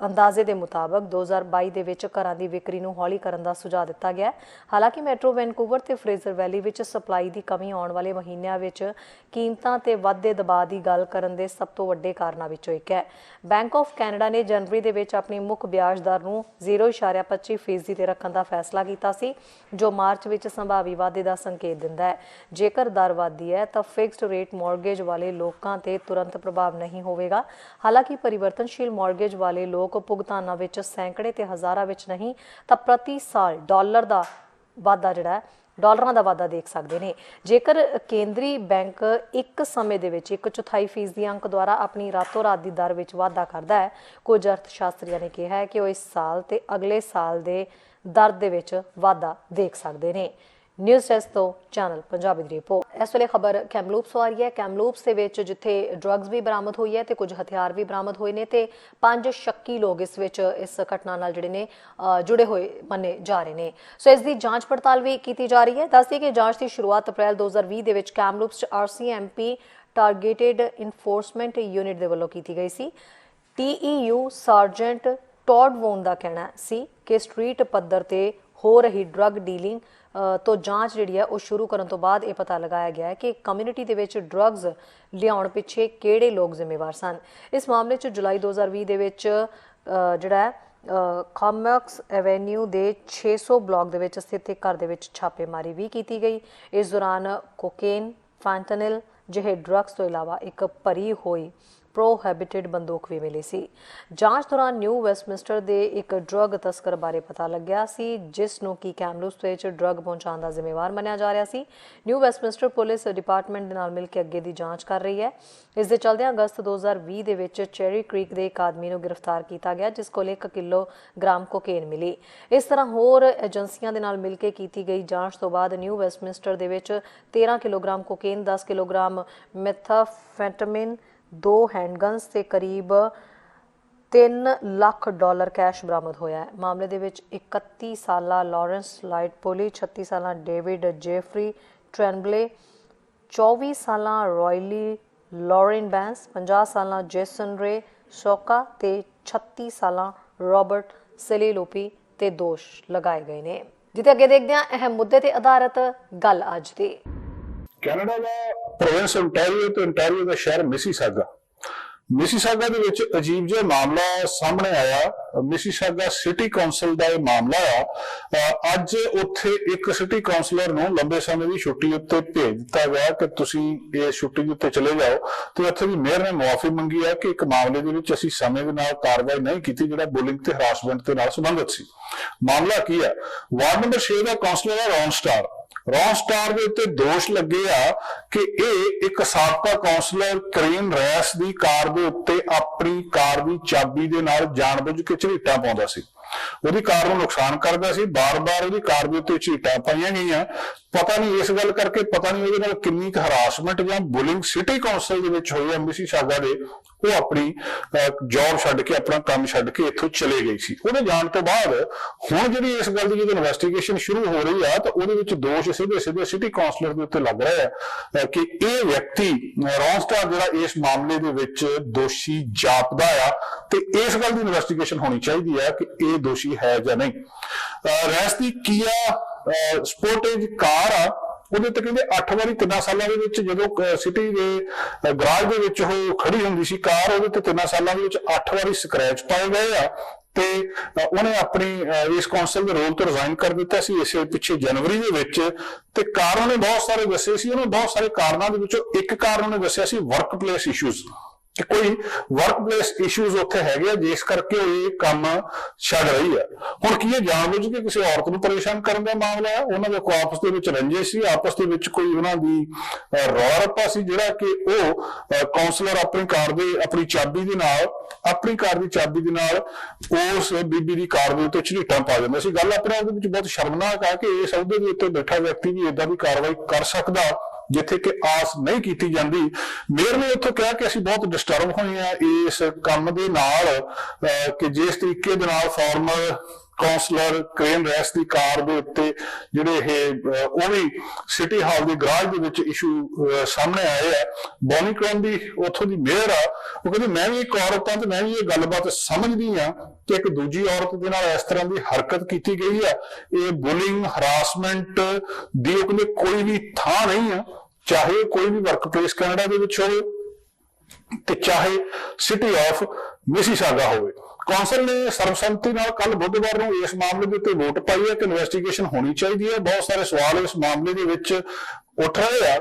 ਅੰਦਾਜ਼ੇ ਦੇ ਮੁਤਾਬਕ 2022 ਦੇ ਵਿੱਚ ਘਰਾਂ ਦੀ ਵਿਕਰੀ ਨੂੰ ਹੌਲੀ ਕਰਨ ਦਾ ਸੁਝਾਅ ਦਿੱਤਾ ਗਿਆ। ਹਾਲਾਂਕਿ ਮੈਟਰੋ ਵੈਨਕੂਵਰ ਤੇ ਫਰੇਜ਼ਰ ਵੈਲੀ ਵਿੱਚ ਸਪਲਾਈ ਦੀ ਕਮੀ ਆਉਣ ਵਾਲੇ ਮਹੀਨਿਆਂ ਵਿੱਚ ਕੀਮਤਾਂ ਤੇ ਵੱਧਦੇ ਦਬਾਅ ਦੀ ਗੱਲ ਕਰਨ ਦੇ ਸਭ ਤੋਂ ਵੱਡੇ ਕਾਰਨਾਂ ਵਿੱਚੋਂ ਇੱਕ ਹੈ। ਬੈਂਕ ਆਫ ਕੈਨੇਡਾ ਨੇ ਜਨਵਰੀ ਦੇ ਵਿੱਚ ਆਪਣੀ ਮੁੱਖ ਵਿਆਜ ਦਰ ਨੂੰ 0.25% ਤੇ ਰੱਖਣ ਦਾ ਫੈਸਲਾ ਕੀਤਾ ਸੀ ਜੋ ਮਾਰਚ ਵਿੱਚ ਸੰਭਾਵੀ ਵਾਧੇ ਦਾ ਸੰਕੇਤ ਦਿੰਦਾ ਹੈ। ਜੇਕਰ ਦਰ ਵਧਦੀ ਹੈ ਤਾਂ ਫਿਕਸਡ ਰੇਟ ਮਾਰਗੇਜ ਵਾਲੇ ਲੋਕਾਂ ਤੇ ਤੁਰੰਤ ਪ੍ਰਭਾਵ ਨਹੀਂ ਹੋਵੇਗਾ। ਹਾਲਾਂਕਿ ਪਰਿਵਰਤਨਸ਼ੀਲ ਮਾਰਗੇਜ ਵਾਲੇ ਲੋਕ ਭੁਗਤਾਨਾਂ ਵਿੱਚ ਸੈਂਕੜੇ ਤੇ ਹਜ਼ਾਰਾਂ ਵਿੱਚ ਨਹੀਂ ਤਾਂ ਪ੍ਰਤੀ ਸਾਲ ਡਾਲਰ ਦਾ ਵਾਧਾ ਜਿਹੜਾ ਡਾਲਰਾਂ ਦਾ ਵਾਧਾ ਦੇਖ ਸਕਦੇ ਨੇ। ਜੇਕਰ ਕੇਂਦਰੀ ਬੈਂਕ ਇੱਕ ਸਮੇਂ ਦੇ ਵਿੱਚ 1/4% ਦੀ ਅੰਕ ਦੁਆਰਾ ਆਪਣੀ ਰਾਤੋਂ ਰਾਤ ਦੀ ਦਰ ਵਿੱਚ ਵਾਧਾ ਕਰਦਾ ਹੈ, ਕੁਝ ਅਰਥਸ਼ਾਸਤਰੀਆਂ ਨੇ ਕਿਹਾ ਹੈ ਕਿ ਉਹ ਇਸ ਸਾਲ ਤੇ ਅਗਲੇ ਸਾਲ ਦੇ ਦਰ ਦੇ ਵਿੱਚ ਵਾਧਾ ਦੇਖ ਸਕਦੇ ਨੇ। ਨਿਊਜ਼ ਡੈਸਕ ਤੋਂ ਚੈਨਲ ਪੰਜਾਬੀ ਦੀ ਰਿਪੋਰਟ। ਇਸ ਵੇਲੇ ਖਬਰ ਕੈਮਲੂਪਸ ਤੋਂ ਆ ਰਹੀ ਹੈ। ਕੈਮਲੂਪਸ ਦੇ ਵਿੱਚ ਜਿੱਥੇ ਡਰੱਗਸ ਵੀ ਬਰਾਮਦ ਹੋਈ ਹੈ ਤੇ ਕੁਝ ਹਥਿਆਰ ਵੀ ਬਰਾਮਦ ਹੋਏ ਨੇ ਤੇ 5 ਸ਼ੱਕੀ ਲੋਕ ਇਸ ਵਿੱਚ ਇਸ ਘਟਨਾ ਨਾਲ ਜਿਹੜੇ ਨੇ ਜੁੜੇ ਹੋਏ ਮੰਨੇ ਜਾ ਰਹੇ ਨੇ। ਸੋ ਇਸ ਦੀ ਜਾਂਚ ਪੜਤਾਲ ਵੀ ਕੀਤੀ ਜਾ ਰਹੀ ਹੈ। ਦੱਸਦੀ ਕਿ ਜਾਂਚ ਦੀ ਸ਼ੁਰੂਆਤ ਅਪ੍ਰੈਲ 2020 ਦੇ ਵਿੱਚ Kamloops RCMP targeted enforcement unit ਦੇ ਵੱਲੋਂ ਕੀਤੀ ਗਈ ਸੀ। TEU ਸਰਜੈਂਟ ਟੌਡ ਵੋਨ ਦਾ ਕਹਿਣਾ ਸੀ ਕਿ ਸਟਰੀਟ ਪੱਧਰ ਤੇ ਹੋ ਰਹੀ ਡਰੱਗ ਡੀਲਿੰਗ ਤੋਂ ਜਾਂਚ ਜਿਹੜੀ ਹੈ ਉਹ ਸ਼ੁਰੂ ਕਰਨ ਤੋਂ ਬਾਅਦ ਇਹ ਪਤਾ ਲਗਾਇਆ ਗਿਆ ਹੈ ਕਿ ਕਮਿਊਨਿਟੀ ਦੇ ਵਿੱਚ ਡਰੱਗਸ ਲਿਆਉਣ ਪਿੱਛੇ ਕਿਹੜੇ ਲੋਕ ਜ਼ਿੰਮੇਵਾਰ ਸਨ। ਇਸ ਮਾਮਲੇ 'ਚ ਜੁਲਾਈ 2020 ਦੇ ਵਿੱਚ ਜਿਹੜਾ ਹੈ ਕਾਮੈਕਸ ਐਵੇਨਿਊ ਦੇ 600 ਬਲਾਕ ਦੇ ਵਿੱਚ ਸਥਿਤ ਇੱਕ ਘਰ ਦੇ ਵਿੱਚ ਛਾਪੇਮਾਰੀ ਵੀ ਕੀਤੀ ਗਈ। ਇਸ ਦੌਰਾਨ ਕੋਕੇਨ, ਫੈਂਟਨਿਲ ਜਿਹੇ ਡਰੱਗਸ ਤੋਂ ਇਲਾਵਾ ਇੱਕ ਭਰੀ ਹੋਈ ਪ੍ਰੋਹਿਬਿਟਡ ਬੰਦੂਕ ਵੀ ਮਿਲੀ ਸੀ। ਜਾਂਚ ਦੌਰਾਨ ਨਿਊ ਵੈਸਟਮਿੰਸਟਰ ਦੇ ਇੱਕ ਡਰੱਗ ਤਸਕਰ ਬਾਰੇ ਪਤਾ ਲੱਗਿਆ ਸੀ ਜਿਸ ਨੂੰ ਕਿ ਕੈਮਲੂਪਸ ਵਿੱਚ ਡਰੱਗ ਪਹੁੰਚਾਉਣ ਦਾ ਜ਼ਿੰਮੇਵਾਰ ਮੰਨਿਆ ਜਾ ਰਿਹਾ ਸੀ। ਨਿਊ ਵੈਸਟਮਿੰਸਟਰ ਪੁਲਿਸ ਡਿਪਾਰਟਮੈਂਟ ਦੇ ਨਾਲ ਮਿਲ ਕੇ ਅੱਗੇ ਦੀ ਜਾਂਚ ਕਰ ਰਹੀ ਹੈ। ਇਸ ਦੇ ਚਲਦਿਆਂ ਅਗਸਤ 2020 ਦੇ ਵਿੱਚ ਚੈਰੀ ਕ੍ਰੀਕ ਦੇ ਇੱਕ ਆਦਮੀ ਨੂੰ ਗ੍ਰਿਫਤਾਰ ਕੀਤਾ ਗਿਆ ਜਿਸ ਕੋਲ 1 ਕਿਲੋਗ੍ਰਾਮ ਕੋਕੇਨ ਮਿਲੀ। ਇਸ ਤਰ੍ਹਾਂ ਹੋਰ ਏਜੰਸੀਆਂ ਦੇ ਨਾਲ ਮਿਲ ਕੇ ਕੀਤੀ ਗਈ ਜਾਂਚ ਤੋਂ ਬਾਅਦ ਨਿਊ ਵੈਸਟਮਿੰਸਟਰ ਦੇ ਵਿੱਚ 13 ਕਿਲੋਗ੍ਰਾਮ ਕੋਕੇਨ, 10 ਕਿਲੋਗ੍ਰਾਮ ਮੈਥਾਫੈਟਾਮਿਨ, 2 ਹੈਂਡਗਨਸ ਤੇ ਕਰੀਬ $3 ਲੱਖ ਕੈਸ਼ ਬਰਾਮਦ ਹੋਇਆ ਹੈ। ਮਾਮਲੇ ਦੇ ਵਿੱਚ 31 ਸਾਲਾ ਲਾਰੈਂਸ ਲਾਈਟ ਪੋਲੀ, 36 ਸਾਲਾ ਡੇਵਿਡ ਜੇਫਰੀ ਟ੍ਰੈਂਬਲੇ, 24 ਸਾਲਾ ਰॉयली ਲੌਰੇਨ ਬੈਂਸ, 50 ਸਾਲਾ ਜੇਸਨ ਰੇ ਸੋਕਾ ਤੇ 36 ਸਾਲਾ ਰॉबर्ट ਸੇਲੀਲੋਪੀ ਤੇ ਦੋਸ਼ ਲਗਾਏ ਗਏ ਨੇ। ਜਿੱਥੇ ਅੱਗੇ ਦੇਖਦੇ ਹਾਂ ਅਹਿਮ ਮੁੱਦੇ ਤੇ ਆਧਾਰਿਤ ਗੱਲ ਅੱਜ ਦੀ। ਕੈਨੇਡਾ ਦਾ ਪ੍ਰੋਵਿੰਸ ontario ਤੇ ontario ਦਾ ਸ਼ਹਿਰ ਮਿਸੀਸਾਗਾ ਦੇ ਵਿੱਚ ਅਜੀਬ ਜਿਹਾ ਮਾਮਲਾ ਸਾਹਮਣੇ ਆਇਆ। ਮਿਸੀਸਾਗਾ ਸਿਟੀ ਕੌਂਸਲ ਦਾ ਇਹ ਮਾਮਲਾ ਆ। ਅੱਜ ਉੱਥੇ ਇੱਕ ਸਿਟੀ ਕੌਂਸਲਰ ਨੂੰ ਲੰਬੇ ਸਮੇਂ ਦੀ ਛੁੱਟੀ ਉੱਤੇ ਭੇਜ ਦਿੱਤਾ ਗਿਆ ਕਿ ਤੁਸੀਂ ਇਹ ਛੁੱਟੀ ਉੱਤੇ ਚਲੇ ਜਾਓ ਤੇ ਉੱਥੇ ਵੀ ਮੇਅਰ ਨੇ ਮੁਆਫੀ ਮੰਗੀ ਹੈ ਕਿ ਇੱਕ ਮਾਮਲੇ ਦੇ ਵਿੱਚ ਅਸੀਂ ਸਮੇਂ ਦੇ ਨਾਲ ਕਾਰਵਾਈ ਨਹੀਂ ਕੀਤੀ ਜਿਹੜਾ ਬੁਲਿੰਗ ਤੇ ਹਰਾਸਮੈਂਟ ਦੇ ਨਾਲ ਸੰਬੰਧਿਤ ਸੀ। ਮਾਮਲਾ ਕੀ ਹੈ? ਵਾਰਡ ਨੰਬਰ 6 ਦਾ ਕੌਂਸਲਰ ਹੈ ਰੌਨ ਸਟਾਰ ਦੇ ਉੱਤੇ ਦੋਸ਼ ਲੱਗੇ ਆ ਕਿ ਇਹ ਇੱਕ ਸਾਬਕਾ ਕੌਂਸਲਰ ਕਰੀਨ ਰੈਸ ਦੀ ਕਾਰ ਦੇ ਉੱਤੇ ਆਪਣੀ ਕਾਰ ਦੀ ਚਾਬੀ ਦੇ ਨਾਲ ਜਾਣਬੁੱਝ ਕੇ ਝਰੀਟਾਂ ਪਾਉਂਦਾ ਸੀ। ਉਹਦੀ ਕਾਰ ਨੂੰ ਨੁਕਸਾਨ ਕਰਦਾ ਸੀ। ਬਾਰ-ਬਾਰ ਉਹਦੀ ਕਾਰ ਦੇ ਉੱਤੇ ਝਰੀਟਾਂ ਪਾਈਆਂ ਗਈਆਂ। ਪਤਾ ਨਹੀਂ ਇਸ ਗੱਲ ਕਰਕੇ ਪਤਾ ਨਹੀਂ ਉਹਦੇ ਨਾਲ ਕਿੰਨੀ ਕੁ ਹਰਾਸਮੈਂਟ ਜਾਂ ਬੁਲਿੰਗ ਸਿਟੀ ਕੌਂਸਲ ਦੇ ਵਿੱਚ ਹੋਈ ਹੈ ਮਿਸੀਸਾਗਾ ਦੇ। ਉਹ ਆਪਣੀ ਜੌਬ ਛੱਡ ਕੇ ਆਪਣਾ ਕੰਮ ਛੱਡ ਕੇ ਇੱਥੋਂ ਚਲੇ ਗਈ ਸੀ। ਉਹਦੇ ਜਾਣ ਤੋਂ ਬਾਅਦ ਹੁਣ ਜਿਹੜੀ ਇਸ ਗੱਲ ਦੀ ਜਦੋਂ ਇਨਵੈਸਟੀਗੇਸ਼ਨ ਸ਼ੁਰੂ ਹੋ ਰਹੀ ਆ ਤਾਂ ਉਹਦੇ ਵਿੱਚ ਦੋਸ਼ ਸਿੱਧੇ ਸਿਟੀ ਕੌਂਸਲਰ ਦੇ ਉੱਤੇ ਲੱਗ ਰਿਹਾ ਹੈ ਕਿ ਇਹ ਵਿਅਕਤੀ ਰੌਨ ਸਟਾਰ ਜਿਹੜਾ ਇਸ ਮਾਮਲੇ ਦੇ ਵਿੱਚ ਦੋਸ਼ੀ ਜਾਪਦਾ ਆ ਤੇ ਇਸ ਗੱਲ ਦੀ ਇਨਵੈਸਟੀਗੇਸ਼ਨ ਹੋਣੀ ਚਾਹੀਦੀ ਹੈ ਕਿ ਇਹ ਦੋਸ਼ੀ ਹੈ ਜਾਂ ਨਹੀਂ। ਰੈਸ ਦੀ ਕੀਆ ਸਪੋਰਟੇਜ ਕਾਰ ਆ, ਉਹਦੇ ਤੇ ਕਹਿੰਦੇ 8 ਵਾਰੀ 3 ਸਾਲਾਂ ਦੇ ਵਿੱਚ ਜਦੋਂ ਸਿਟੀ ਦੇ ਗਰਾਜ ਦੇ ਵਿੱਚ ਉਹ ਖੜੀ ਹੁੰਦੀ ਸੀ ਕਾਰ, ਉਹਦੇ ਤੇ 3 ਸਾਲਾਂ ਦੇ ਵਿੱਚ 8 ਵਾਰੀ ਸਕ੍ਰੈਚ ਪਾਏ ਗਏ ਆ ਤੇ ਉਹਨੇ ਆਪਣੀ ਇਸ ਕੌਂਸਲ ਦੇ ਰੋਲ ਤੋਂ ਰਿਜ਼ਾਈਨ ਕਰ ਦਿੱਤਾ ਸੀ ਇਸੇ ਪਿੱਛੇ ਜਨਵਰੀ ਦੇ ਵਿੱਚ। ਤੇ ਕਾਰਨ ਉਹਨੇ ਬਹੁਤ ਸਾਰੇ ਦੱਸੇ ਸੀ। ਉਹਨੇ ਬਹੁਤ ਸਾਰੇ ਕਾਰਨਾਂ ਦੇ ਵਿੱਚੋਂ ਇੱਕ ਕਾਰਨ ਉਹਨੇ ਦੱਸਿਆ ਸੀ ਵਰਕ ਪਲੇਸ ਇਸ਼ੂਜ਼, ਕਿ ਕੋਈ ਵਰਕ ਪਲੇਸ ਇਸ਼ੂਜ਼ ਉੱਥੇ ਹੈਗੇ ਆ ਜਿਸ ਕਰਕੇ ਉਹ ਇਹ ਕੰਮ ਛੱਡ ਰਹੀ ਹੈ। ਹੁਣ ਕੀ ਇਹ ਜਾਣਬੁੱਝ ਕੇ ਕਿਸੇ ਔਰਤ ਨੂੰ ਪਰੇਸ਼ਾਨ ਕਰਨ ਦਾ ਮਾਮਲਾ ਹੈ? ਉਹਨਾਂ ਦੇ ਆਪਸ ਦੇ ਵਿੱਚ ਰੰਜਿਸ਼ ਸੀ, ਆਪਸ ਦੇ ਵਿੱਚ ਕੋਈ ਉਹਨਾਂ ਦੀ ਰੌਲਾ ਰੱਪਾ ਸੀ ਜਿਹੜਾ ਕਿ ਉਹ ਕੌਂਸਲਰ ਆਪਣੀ ਕਾਰ ਦੀ ਚਾਬੀ ਦੇ ਨਾਲ ਉਸ ਬੀਬੀ ਦੀ ਕਾਰ ਦੇ ਉੱਤੇ ਝਰੀਟਾਂ ਪਾ ਦਿੰਦਾ ਸੀ। ਗੱਲ ਆਪਣੇ ਆਪ ਦੇ ਵਿੱਚ ਬਹੁਤ ਸ਼ਰਮਨਾਕ ਆ ਕਿ ਇਸ ਅਹੁਦੇ ਦੇ ਉੱਤੇ ਬੈਠਾ ਵਿਅਕਤੀ ਵੀ ਏਦਾਂ ਦੀ ਕਾਰਵਾਈ ਕਰ ਸਕਦਾ ਜਿੱਥੇ ਕਿ ਆਸ ਨਹੀਂ ਕੀਤੀ ਜਾਂਦੀ। ਮੇਅਰ ਨੇ ਉੱਥੋਂ ਕਿਹਾ ਕਿ ਅਸੀਂ ਬਹੁਤ ਡਿਸਟਰਬ ਹੋਏ ਆ ਇਸ ਕੰਮ ਦੇ ਨਾਲ ਕਿ ਜਿਸ ਤਰੀਕੇ ਦੇ ਨਾਲ ਫਾਰਮਰ ਕੌਂਸਲਰ ਕ੍ਰੇਨ ਰੈਸ ਦੀ ਕਾਰ ਦੇ ਉੱਤੇ ਜਿਹੜੇ ਇਹ ਉਹ ਵੀ ਸਿਟੀ ਹਾਲ ਦੇ ਗਰਾਜ ਦੇ ਵਿੱਚ ਇਸ਼ੂ ਸਾਹਮਣੇ ਆਏ ਆ। ਬੋਨੀ ਕ੍ਰੋਨ ਦੀ ਉੱਥੋਂ ਦੀ ਮੇਅਰ ਆ, ਉਹ ਕਹਿੰਦੀ ਮੈਂ ਵੀ ਇੱਕ ਔਰਤ ਹਾਂ ਤੇ ਮੈਂ ਵੀ ਇਹ ਗੱਲਬਾਤ ਸਮਝਦੀ ਹਾਂ ਕਿ ਇੱਕ ਦੂਜੀ ਔਰਤ ਦੇ ਨਾਲ ਇਸ ਤਰ੍ਹਾਂ ਦੀ ਹਰਕਤ ਕੀਤੀ ਗਈ ਆ। ਇਹ ਬੁਲਿੰਗ ਹਰਾਸਮੈਂਟ ਦੀ ਉਹ ਕਹਿੰਦੇ ਕੋਈ ਵੀ ਥਾਂ ਨਹੀਂ ਆ, ਚਾਹੇ ਕੋਈ ਵੀ ਵਰਕ ਪਲੇਸ ਕੈਨੇਡਾ ਦੇ ਵਿੱਚ ਹੋਵੇ ਤੇ ਚਾਹੇ ਸਿਟੀ ਆਫ ਮਿਸੀਸਾਗਾ ਹੋਵੇ। ਕੌਂਸਲ ਨੇ ਸਰਬਸੰਮਤੀ ਨਾਲ ਕੱਲ ਬੁੱਧਵਾਰ ਨੂੰ ਇਸ ਮਾਮਲੇ ਦੇ ਉੱਤੇ ਵੋਟ ਪਾਈ ਹੈ ਕਿ ਇਨਵੈਸਟੀਗੇਸ਼ਨ ਹੋਣੀ ਚਾਹੀਦੀ ਹੈ। ਬਹੁਤ ਸਾਰੇ ਸਵਾਲ ਇਸ ਮਾਮਲੇ ਦੇ ਵਿੱਚ ਉੱਠ ਰਹੇ ਆ।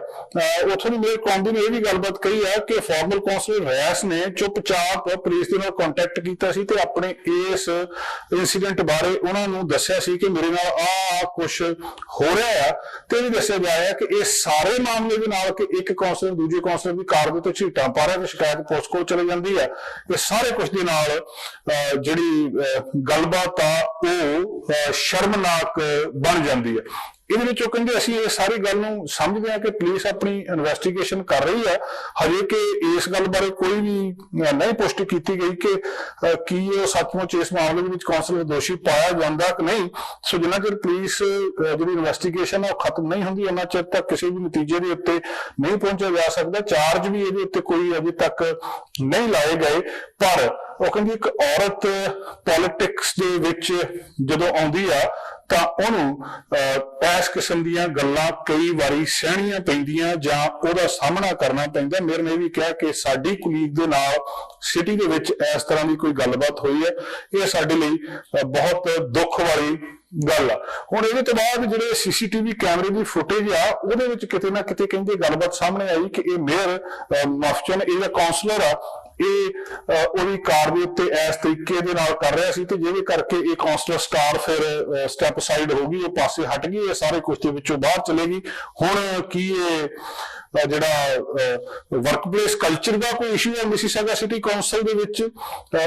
ਉੱਥੋਂ ਦੀ ਮੇਅਰ ਕੌਂਦੀ ਨੇ ਇਹ ਵੀ ਗੱਲਬਾਤ ਕਹੀ ਆ ਕਿ ਫਾਰਮਰ ਕੌਂਸਲਰ ਰੈਸ ਨੇ ਚੁੱਪਚਾਪ ਪੁਲਿਸ ਦੇ ਨਾਲ ਕੰਟੈਕਟ ਕੀਤਾ ਸੀ ਤੇ ਆਪਣੇ ਇਸ ਇਨਸੀਡੈਂਟ ਬਾਰੇ ਉਹਨਾਂ ਨੂੰ ਦੱਸਿਆ ਸੀ ਕਿ ਮੇਰੇ ਨਾਲ ਆ ਕੁਝ ਹੋ ਰਿਹਾ ਆ। ਤੇ ਇਹ ਵੀ ਦੱਸਿਆ ਗਿਆ ਹੈ ਕਿ ਇਹ ਸਾਰੇ ਮਾਮਲੇ ਦੇ ਨਾਲ ਕਿ ਇੱਕ ਕੌਂਸਲਰ ਦੂਜੇ ਕੌਂਸਲਰ ਦੀ ਕਾਰ ਦੇ ਉੱਤੇ ਝੀਟਾਂ ਪਾ ਰਿਹਾ ਤੇ ਸ਼ਿਕਾਇਤ ਪੁਲਿਸ ਕੋਲ ਚਲੀ ਜਾਂਦੀ ਹੈ। ਇਹ ਸਾਰੇ ਕੁਝ ਦੇ ਨਾਲ ਜਿਹੜੀ ਗੱਲਬਾਤ ਆ ਉਹ ਸ਼ਰਮਨਾਕ ਬਣ ਜਾਂਦੀ ਹੈ। ਇਹਦੇ ਵਿੱਚੋਂ ਕਹਿੰਦੇ ਅਸੀਂ ਇਹ ਸਾਰੀ ਗੱਲ ਨੂੰ ਸਮਝਦੇ ਹਾਂ ਕਿ ਪੁਲਿਸ ਆਪਣੀ ਇਨਵੈਸਟੀਗੇਸ਼ਨ ਕਰ ਰਹੀ ਹੈ, ਹਜੇ ਕਿ ਇਸ ਗੱਲ ਬਾਰੇ ਕੋਈ ਵੀ ਨਹੀਂ ਪੁਸ਼ਟੀ ਕੀਤੀ ਗਈ ਕਿ ਕੀ ਉਹ ਸੱਚਮੁੱਚ ਇਸ ਮਾਮਲੇ ਦੇ ਵਿੱਚ ਕੌਂਸਲਰ ਦੋਸ਼ੀ ਪਾਇਆ ਜਾਂਦਾ ਕਿ ਨਹੀਂ। ਸੋ ਜਿੰਨਾ ਚਿਰ ਪੁਲਿਸ ਜਿਹੜੀ ਇਨਵੈਸਟੀਗੇਸ਼ਨ ਹੈ ਉਹ ਖਤਮ ਨਹੀਂ ਹੁੰਦੀ ਉਹਨਾਂ ਚਿਰ ਤੱਕ ਕਿਸੇ ਵੀ ਨਤੀਜੇ ਦੇ ਉੱਤੇ ਨਹੀਂ ਪਹੁੰਚਿਆ ਜਾ ਸਕਦਾ। ਚਾਰਜ ਵੀ ਇਹਦੇ ਉੱਤੇ ਕੋਈ ਅਜੇ ਤੱਕ ਨਹੀਂ ਲਾਏ ਗਏ। ਪਰ ਉਹ ਕਹਿੰਦੀ ਇੱਕ ਔਰਤ ਪੋਲਿਟਿਕਸ ਦੇ ਵਿੱਚ ਜਦੋਂ ਆਉਂਦੀ ਆ ਤਾਂ ਉਹਨੂੰ ਇਸ ਕਿਸਮ ਦੀਆਂ ਗੱਲਾਂ ਕਈ ਵਾਰੀ ਸਹਿਣੀਆਂ ਪੈਂਦੀਆਂ ਜਾਂ ਉਹਦਾ ਸਾਹਮਣਾ ਕਰਨਾ ਪੈਂਦਾ। ਮੇਰ ਨੇ ਵੀ ਕਿਹਾ ਕਿ ਸਾਡੀ ਕੁਲੀਗ ਦੇ ਨਾਲ ਸਿਟੀ ਦੇ ਵਿੱਚ ਇਸ ਤਰ੍ਹਾਂ ਦੀ ਕੋਈ ਗੱਲਬਾਤ ਹੋਈ ਹੈ, ਇਹ ਸਾਡੇ ਲਈ ਬਹੁਤ ਦੁੱਖ ਵਾਲੀ ਗੱਲ ਆ। ਹੁਣ ਇਹਦੇ ਤੋਂ ਬਾਅਦ ਜਿਹੜੇ ਸੀਸੀਟੀਵੀ ਕੈਮਰੇ ਦੀ ਫੁਟੇਜ ਆ ਉਹਦੇ ਵਿੱਚ ਕਿਤੇ ਨਾ ਕਿਤੇ ਕਹਿੰਦੇ ਗੱਲਬਾਤ ਸਾਹਮਣੇ ਆਈ ਕਿ ਇਹ ਮੇਅਰ ਮਫਚਨ ਇਹਦਾ ਕਾਉਂਸਲਰ ਆ, ਇਹ ਉਹਦੀ ਕਾਰ ਦੇ ਉੱਤੇ ਇਸ ਤਰੀਕੇ ਦੇ ਨਾਲ ਕਰ ਰਿਹਾ ਸੀ ਤੇ ਜਿਹਦੇ ਕਰਕੇ ਇਹ ਕਾਉਂਸਲਰ ਸਟਾਰ ਫਿਰ ਸਟੈਪ ਸਾਈਡ ਹੋ ਗਈ, ਉਹ ਪਾਸੇ ਹਟ ਗਈ, ਇਹ ਸਾਰੇ ਕੁਝ ਦੇ ਵਿੱਚੋਂ ਬਾਹਰ ਚਲੇਗੀ। ਹੁਣ ਕੀ ਇਹ ਜਿਹੜਾ ਵਰਕਪਲੇਸ ਕਲਚਰ ਦਾ ਕੋਈ ਇਸ਼ੂ ਹੈ ਮਿਸੀਸਾਗਾ ਸਿਟੀ ਕਾਉਂਸਲ ਦੇ ਵਿੱਚ?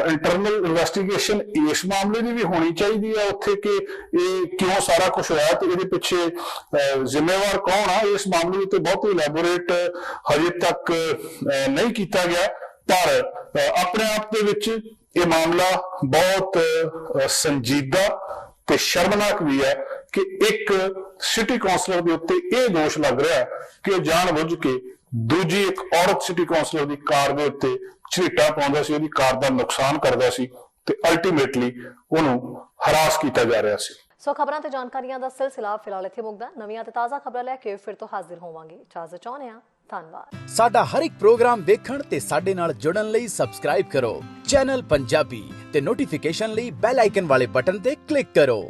ਇੰਟਰਨਲ ਇਨਵੈਸਟੀਗੇਸ਼ਨ ਇਸ ਮਾਮਲੇ ਦੀ ਵੀ ਹੋਣੀ ਚਾਹੀਦੀ ਹੈ ਉੱਥੇ ਕਿ ਇਹ ਕਿਉਂ ਸਾਰਾ ਕੁਝ ਹੋਇਆ ਤੇ ਇਹਦੇ ਪਿੱਛੇ ਜ਼ਿੰਮੇਵਾਰ ਕੌਣ ਆ। ਇਸ ਮਾਮਲੇ ਉੱਤੇ ਬਹੁਤ ਇਲੈਬੋਰੇਟ ਹਜੇ ਤੱਕ ਨਹੀਂ ਕੀਤਾ ਗਿਆ, ਪਰ ਆਪਣੇ ਆਪ ਦੇ ਵਿੱਚ ਇਹ ਮਾਮਲਾ ਬਹੁਤ ਸੰਜੀਦਾ ਤੇ ਸ਼ਰਮਨਾਕ ਵੀ ਹੈ ਕਿ ਇੱਕ ਸਿਟੀ ਕਾਉਂਸਲਰ ਦੇ ਉੱਤੇ ਇਹ ਦੋਸ਼ ਲੱਗ ਰਿਹਾ ਹੈ ਕਿ ਉਹ ਜਾਣਬੁੱਝ ਕੇ ਦੂਜੀ ਇੱਕ ਔਰਤ ਸਿਟੀ ਕਾਉਂਸਲਰ ਦੀ ਕਾਰ ਦੇ ਉੱਤੇ ਝਰੀਟਾਂ ਪਾਉਂਦਾ ਸੀ, ਉਹਦੀ ਕਾਰ ਦਾ ਨੁਕਸਾਨ ਕਰਦਾ ਸੀ ਤੇ ਅਲਟੀਮੇਟਲੀ ਉਹਨੂੰ ਹਰਾਸ ਕੀਤਾ ਜਾ ਰਿਹਾ ਸੀ। ਸੋ ਖਬਰਾਂ ਤੇ ਜਾਣਕਾਰੀਆਂ ਦਾ ਸਿਲਸਿਲਾ ਫਿਲਹਾਲ ਇੱਥੇ ਮੁੱਕਦਾ। ਨਵੀਆਂ ਤੇ ਤਾਜ਼ਾ ਖਬਰਾਂ ਲੈ ਕੇ ਫਿਰ ਤੋਂ ਹਾਜ਼ਰ ਹੋਵਾਂਗੇ। ਇਜਾਜ਼ਤ ਚਾਹੁੰਦੇ ਹਾਂ। ਧੰਨਵਾਦ। ਸਾਡਾ ਹਰ ਇੱਕ ਪ੍ਰੋਗਰਾਮ ਦੇਖਣ ਤੇ ਸਾਡੇ ਨਾਲ ਜੁੜਨ ਲਈ ਸਬਸਕ੍ਰਾਈਬ ਕਰੋ ਚੈਨਲ ਪੰਜਾਬੀ ਤੇ ਨੋਟੀਫਿਕੇਸ਼ਨ ਲਈ ਬੈਲ ਆਈਕਨ ਵਾਲੇ ਬਟਨ ਤੇ ਕਲਿੱਕ ਕਰੋ।